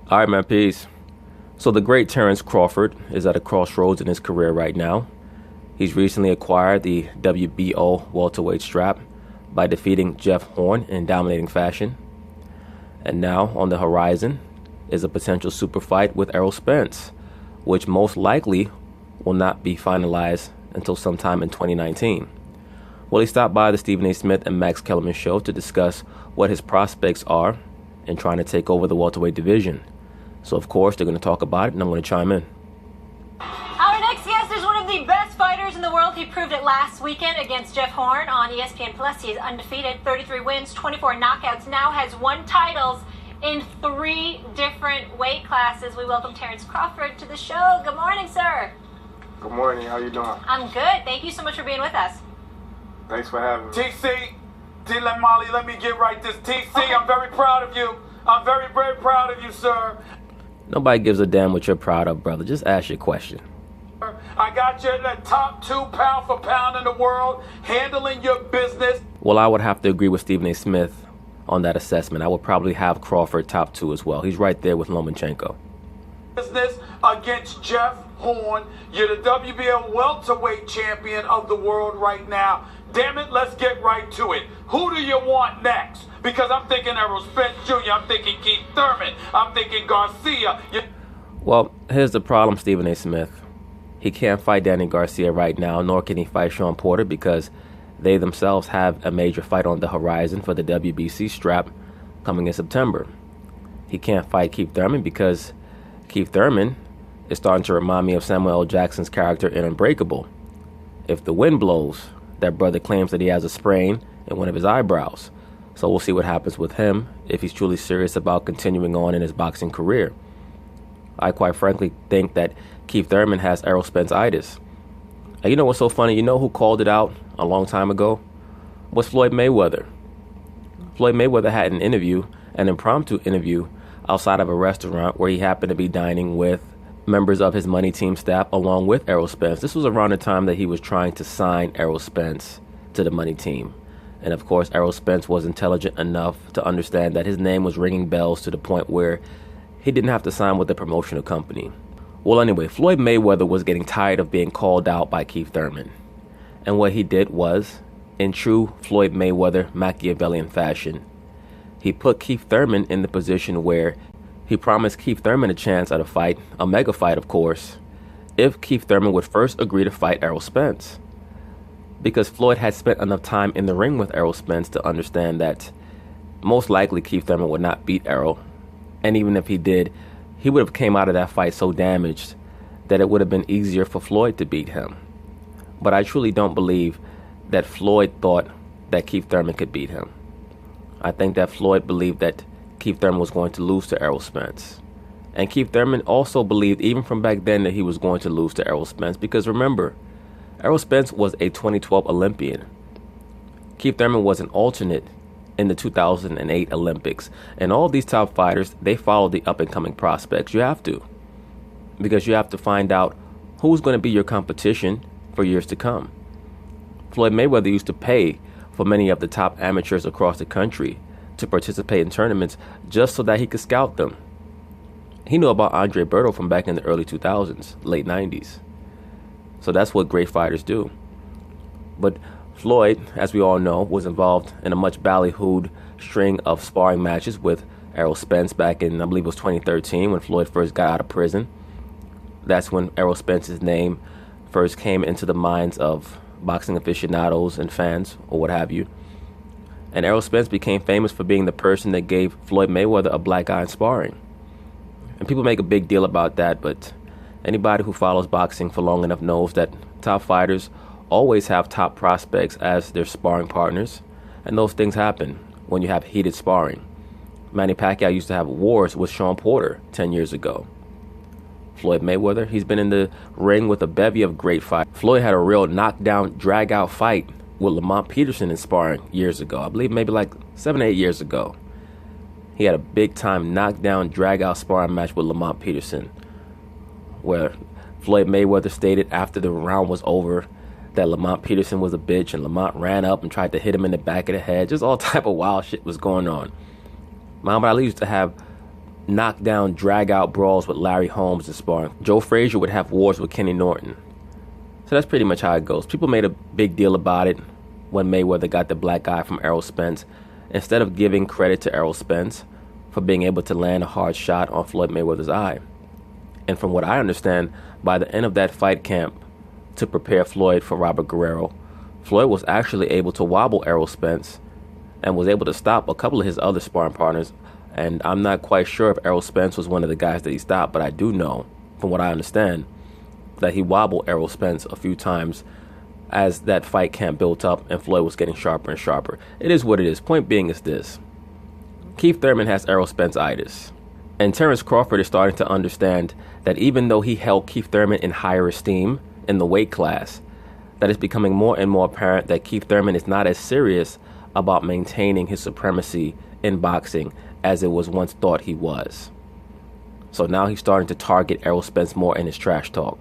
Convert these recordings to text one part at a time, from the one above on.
All right, man, peace. So the great Terence Crawford is at a crossroads in his career right now. He's recently acquired the WBO welterweight strap by defeating Jeff Horn in dominating fashion. And now on the horizon is a potential super fight with Errol Spence, which most likely will not be finalized until sometime in 2019. Well, he stopped by the Stephen A. Smith and Max Kellerman show to discuss what his prospects are in trying to take over the welterweight division. So, of course, they're going to talk about it, and I'm going to chime in. Our next guest is one of the best fighters in the world. He proved it last weekend against Jeff Horn on ESPN Plus. He is undefeated, 33 wins, 24 knockouts, now has won titles in 3 different weight classes. We welcome Terence Crawford to the show. Good morning, sir. Good morning. How you doing? I'm good. Thank you so much for being with us. Thanks for having me. TC, Molly, let me get right this. TC, okay. I'm very proud of you. I'm very, very proud of you, sir. Nobody gives a damn what you're proud of, brother. Just ask your question. I got you in the top 2 pound for pound in the world, handling your business. Well, I would have to agree with Stephen A. Smith on that assessment. I would probably have Crawford top 2 as well. He's right there with Lomachenko. Business against Jeff Horn. You're the WBO welterweight champion of the world right now. Damn it, let's get right to it. Who do you want next? Because I'm thinking Errol Spence Jr., I'm thinking Keith Thurman, I'm thinking Garcia. Well, here's the problem, Stephen A. Smith. He can't fight Danny Garcia right now, nor can he fight Sean Porter because they themselves have a major fight on the horizon for the WBC strap coming in September. He can't fight Keith Thurman because Keith Thurman is starting to remind me of Samuel L. Jackson's character in Unbreakable. If the wind blows, that brother claims that he has a sprain in one of his eyebrows. So we'll see what happens with him if he's truly serious about continuing on in his boxing career. I quite frankly think that Keith Thurman has Errol Spence-itis. And you know what's so funny? You know who called it out a long time ago? Was Floyd Mayweather. Floyd Mayweather had an interview, an impromptu interview, outside of a restaurant where he happened to be dining with members of his money team staff along with Errol Spence. This was around the time that he was trying to sign Errol Spence to the money team. And of course, Errol Spence was intelligent enough to understand that his name was ringing bells to the point where he didn't have to sign with the promotional company. Well, anyway, Floyd Mayweather was getting tired of being called out by Keith Thurman. And what he did was, in true Floyd Mayweather Machiavellian fashion, he put Keith Thurman in the position where he promised Keith Thurman a chance at a fight, a mega fight, of course, if Keith Thurman would first agree to fight Errol Spence. Because Floyd had spent enough time in the ring with Errol Spence to understand that most likely Keith Thurman would not beat Errol. And even if he did, he would have came out of that fight so damaged that it would have been easier for Floyd to beat him. But I truly don't believe that Floyd thought that Keith Thurman could beat him. I think that Floyd believed that Keith Thurman was going to lose to Errol Spence. And Keith Thurman also believed, even from back then, that he was going to lose to Errol Spence. Because remember, Errol Spence was a 2012 Olympian. Keith Thurman was an alternate in the 2008 Olympics. And all these top fighters, they follow the up-and-coming prospects. You have to. Because you have to find out who's going to be your competition for years to come. Floyd Mayweather used to pay for many of the top amateurs across the country to participate in tournaments just so that he could scout them. He knew about Andre Berto from back in the early 2000s, late 90s. So that's what great fighters do. But Floyd, as we all know, was involved in a much ballyhooed string of sparring matches with Errol Spence back in, I believe it was 2013, when Floyd first got out of prison. That's when Errol Spence's name first came into the minds of boxing aficionados and fans, or what have you. And Errol Spence became famous for being the person that gave Floyd Mayweather a black eye in sparring. And people make a big deal about that, but anybody who follows boxing for long enough knows that top fighters always have top prospects as their sparring partners, and those things happen when you have heated sparring. Manny Pacquiao used to have wars with Sean Porter 10 years ago. Floyd Mayweather, he's been in the ring with a bevy of great fights. Floyd had a real knockdown, drag-out fight with Lamont Peterson in sparring years ago. I believe maybe like 7 or 8 years ago. He had a big-time knockdown, drag-out sparring match with Lamont Peterson, where Floyd Mayweather stated after the round was over that Lamont Peterson was a bitch, and Lamont ran up and tried to hit him in the back of the head. Just all type of wild shit was going on. Muhammad Ali used to have knockdown, drag-out brawls with Larry Holmes and sparring. Joe Frazier would have wars with Kenny Norton. So that's pretty much how it goes. People made a big deal about it when Mayweather got the black eye from Errol Spence, instead of giving credit to Errol Spence for being able to land a hard shot on Floyd Mayweather's eye. And from what I understand, by the end of that fight camp to prepare Floyd for Robert Guerrero, Floyd was actually able to wobble Errol Spence and was able to stop a couple of his other sparring partners. And I'm not quite sure if Errol Spence was one of the guys that he stopped, but I do know, from what I understand, that he wobbled Errol Spence a few times as that fight camp built up and Floyd was getting sharper and sharper. It is what it is. Point being is this. Keith Thurman has Errol Spence-itis. And Terence Crawford is starting to understand that even though he held Keith Thurman in higher esteem in the weight class, that it's becoming more and more apparent that Keith Thurman is not as serious about maintaining his supremacy in boxing as it was once thought he was. So now he's starting to target Errol Spence more in his trash talk.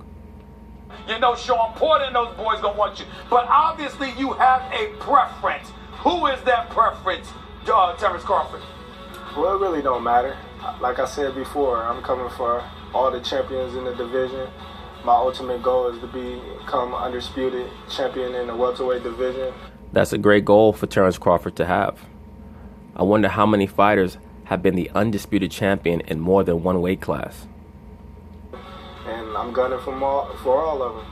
You know, Sean Porter and those boys gonna want you. But obviously you have a preference. Who is that preference, Terence Crawford? Well, it really don't matter. Like I said before, I'm coming for all the champions in the division. My ultimate goal is to become undisputed champion in the welterweight division. That's a great goal for Terence Crawford to have. I wonder how many fighters have been the undisputed champion in more than one weight class. And I'm gunning for all of them.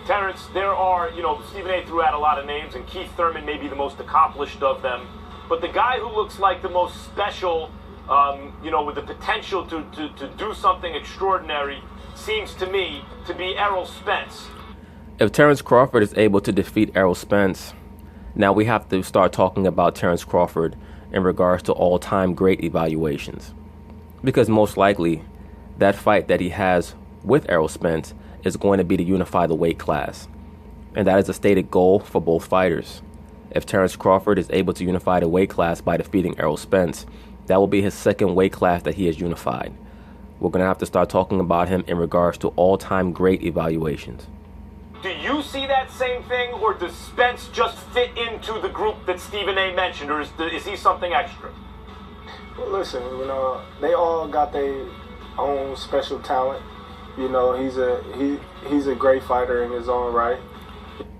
Terence, there are, Stephen A. threw out a lot of names, and Keith Thurman may be the most accomplished of them. But the guy who looks like the most special, with the potential to do something extraordinary, seems to me to be Errol Spence. If Terence Crawford is able to defeat Errol Spence, now we have to start talking about Terence Crawford in regards to all-time great evaluations. Because most likely, that fight that he has with Errol Spence is going to be to unify the weight class. And that is a stated goal for both fighters. If Terence Crawford is able to unify the weight class by defeating Errol Spence, that will be his second weight class that he has unified. We're going to have to start talking about him in regards to all-time great evaluations. Do you see that same thing, or does Spence just fit into the group that Stephen A. mentioned, or is he something extra? Well, listen, they all got their own special talent. He's a great fighter in his own right.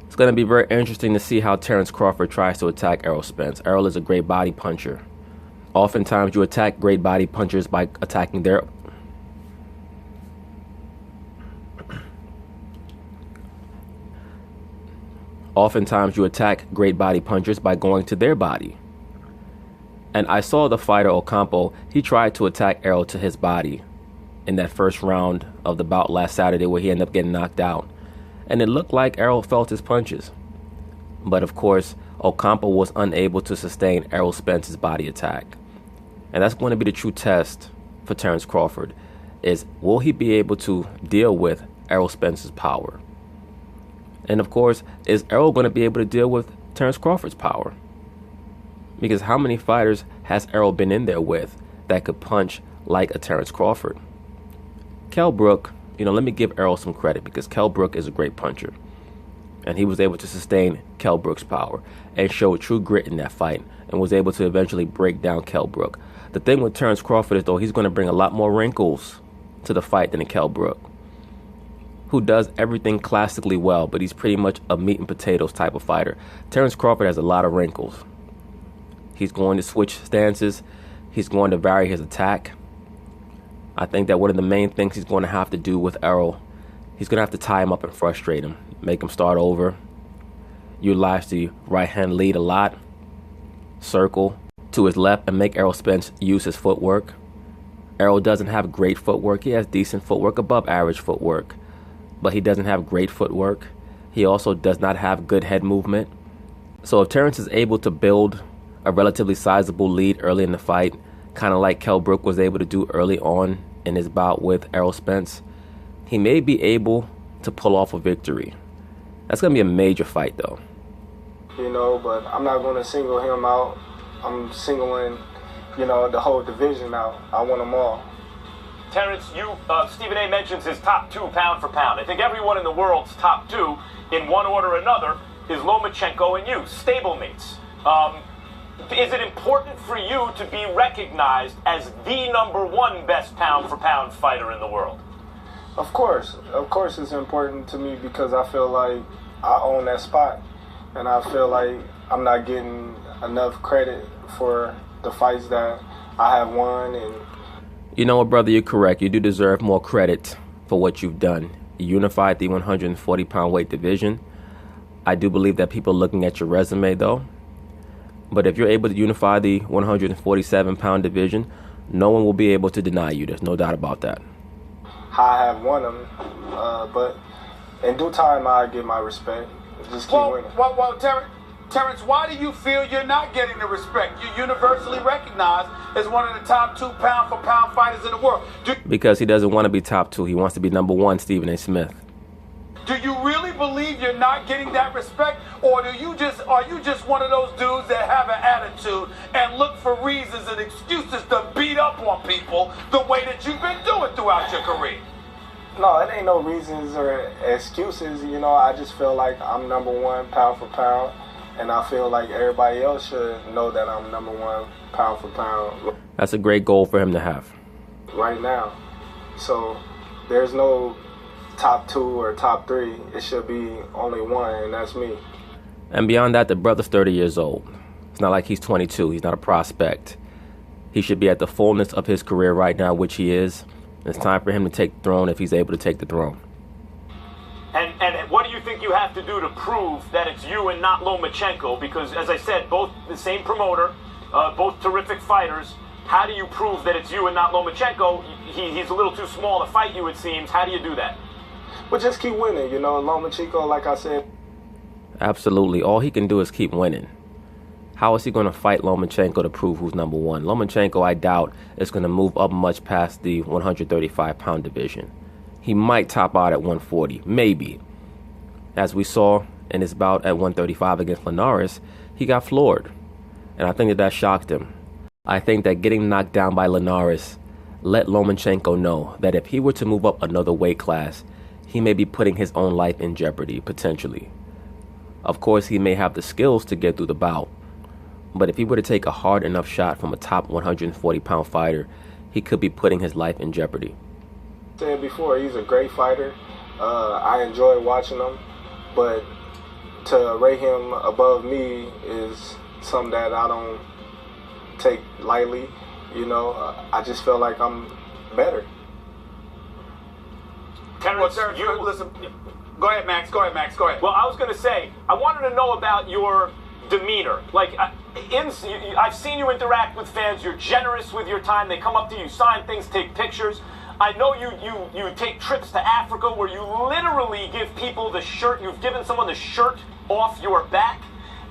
It's going to be very interesting to see how Terence Crawford tries to attack Errol Spence. Errol is a great body puncher. Oftentimes you attack great body punchers by attacking their... Oftentimes you attack great body punchers by going to their body. And I saw the fighter Ocampo, he tried to attack Errol to his body in that first round of the bout last Saturday where he ended up getting knocked out. And it looked like Errol felt his punches. But of course, Ocampo was unable to sustain Errol Spence's body attack. And that's going to be the true test for Terence Crawford, is will he be able to deal with Errol Spence's power? And of course, is Errol going to be able to deal with Terence Crawford's power? Because how many fighters has Errol been in there with that could punch like a Terence Crawford? Kell Brook, let me give Errol some credit, because Kell Brook is a great puncher. And he was able to sustain Kell Brook's power and show true grit in that fight and was able to eventually break down Kell Brook. The thing with Terence Crawford is, though, he's going to bring a lot more wrinkles to the fight than a Kell Brook, who does everything classically well, but he's pretty much a meat and potatoes type of fighter. Terence Crawford has a lot of wrinkles. He's going to switch stances. He's going to vary his attack. I think that one of the main things he's going to have to do with Errol, he's going to have to tie him up and frustrate him, make him start over, utilize the right hand lead a lot, circle to his left, and make Errol Spence use his footwork. Errol doesn't have great footwork. He has decent footwork, above average footwork, but he doesn't have great footwork. He also does not have good head movement. So if Terence is able to build a relatively sizable lead early in the fight, kind of like Kell Brook was able to do early on in his bout with Errol Spence, he may be able to pull off a victory. That's going to be a major fight, though. But I'm not going to single him out. I'm singling, the whole division out. I want them all. Terence, Stephen A. mentions his top two pound for pound. I think everyone in the world's top two, in one order or another, is Lomachenko and you, stablemates. Is it important for you to be recognized as the #1 best pound-for-pound fighter in the world? Of course it's important to me because I feel like I own that spot, and I feel like I'm not getting enough credit for the fights that I have won. And you know what, brother, you're correct. You do deserve more credit for what you've done. You unified the 140-pound weight division. I do believe that people are looking at your resume, though. But if you're able to unify the 147-pound division, no one will be able to deny you. There's no doubt about that. I have won them, but in due time, I get my respect. Just keep winning. Well, Terence, why do you feel you're not getting the respect? You're universally recognized as one of the top 2 pound-for-pound fighters in the world. Because he doesn't want to be top 2. He wants to be #1, Stephen A. Smith. Do you really believe you're not getting that respect, or are you just one of those dudes that have an attitude and look for reasons and excuses to beat up on people the way that you've been doing throughout your career? No, it ain't no reasons or excuses. You know, I just feel like I'm #1 pound for pound, and I feel like everybody else should know that I'm #1 pound for pound. That's a great goal for him to have. Right now. So there's no top 2 or top 3. It should be only one, and that's me. And beyond that, the brother's 30 years old. It's not like he's 22. He's not a prospect. He should be at the fullness of his career right now, which he is. It's time for him to take the throne if he's able to take the throne. And what do you think you have to do to prove that it's you and not Lomachenko? Because, as I said, both the same promoter, both terrific fighters. How do you prove that it's you and not Lomachenko? He's a little too small to fight you, it seems. How do you do that? But just keep winning, you know. Lomachenko, like I said. Absolutely. All he can do is keep winning. How is he going to fight Lomachenko to prove who's #1? Lomachenko, I doubt, is going to move up much past the 135-pound division. He might top out at 140, maybe. As we saw in his bout at 135 against Linares, he got floored. And I think that shocked him. I think that getting knocked down by Linares let Lomachenko know that if he were to move up another weight class, he may be putting his own life in jeopardy, potentially. Of course, he may have the skills to get through the bout, but if he were to take a hard enough shot from a top 140-pound fighter, he could be putting his life in jeopardy. I said before, he's a great fighter. I enjoy watching him, but to rate him above me is something that I don't take lightly. You know, I just feel like I'm better. Terence, listen. Go ahead, Max. Go ahead. Well, I was going to say, I wanted to know about your demeanor. Like, I've seen you interact with fans. You're generous with your time. They come up to you, sign things, take pictures. I know you take trips to Africa where you literally give people the shirt. You've given someone the shirt off your back.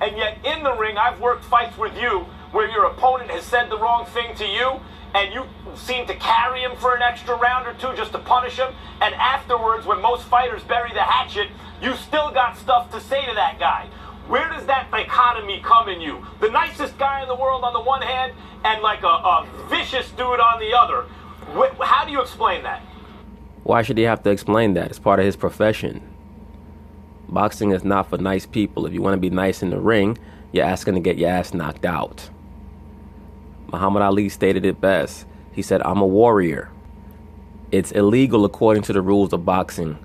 And yet in the ring, I've worked fights with you where your opponent has said the wrong thing to you, and you seem to carry him for an extra round or two just to punish him. And afterwards, when most fighters bury the hatchet, you still got stuff to say to that guy. Where does that dichotomy come in you? The nicest guy in the world on the one hand, and like a vicious dude on the other. How do you explain that? Why should he have to explain that? It's part of his profession. Boxing is not for nice people. If you want to be nice in the ring, you're asking to get your ass knocked out. Muhammad Ali stated it best. He said, "I'm a warrior. It's illegal according to the rules of boxing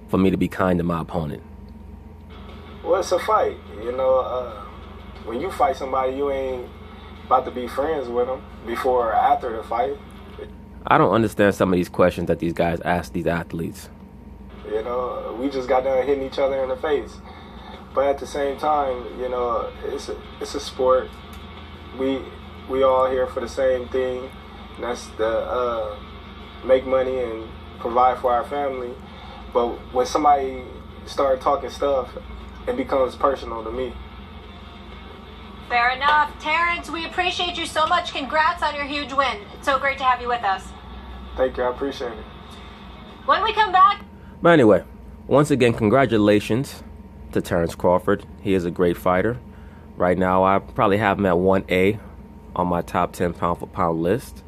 for me to be kind to my opponent." Well, it's a fight. You know, when you fight somebody, you ain't about to be friends with them before or after the fight. I don't understand some of these questions that these guys ask these athletes. You know, we just got done hitting each other in the face. But at the same time, you know, it's a sport. We all here for the same thing. And that's the make money and provide for our family. But when somebody starts talking stuff, it becomes personal to me. Fair enough. Terence, we appreciate you so much. Congrats on your huge win. It's so great to have you with us. Thank you. I appreciate it. When we come back... But anyway, once again, congratulations to Terence Crawford. He is a great fighter. Right now, I probably have him at 1A on my top 10 pound-for-pound list.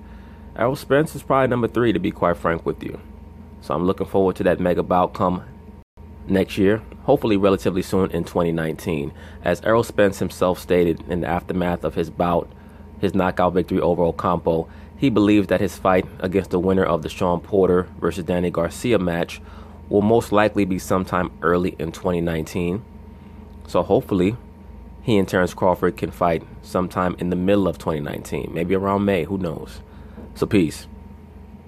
Errol Spence is probably number 3, to be quite frank with you. So I'm looking forward to that mega bout come next year, hopefully relatively soon in 2019. As Errol Spence himself stated in the aftermath of his knockout victory over Ocampo, he believes that his fight against the winner of the Shawn Porter versus Danny Garcia match will most likely be sometime early in 2019. So hopefully, he and Terence Crawford can fight sometime in the middle of 2019, maybe around May, who knows. So peace.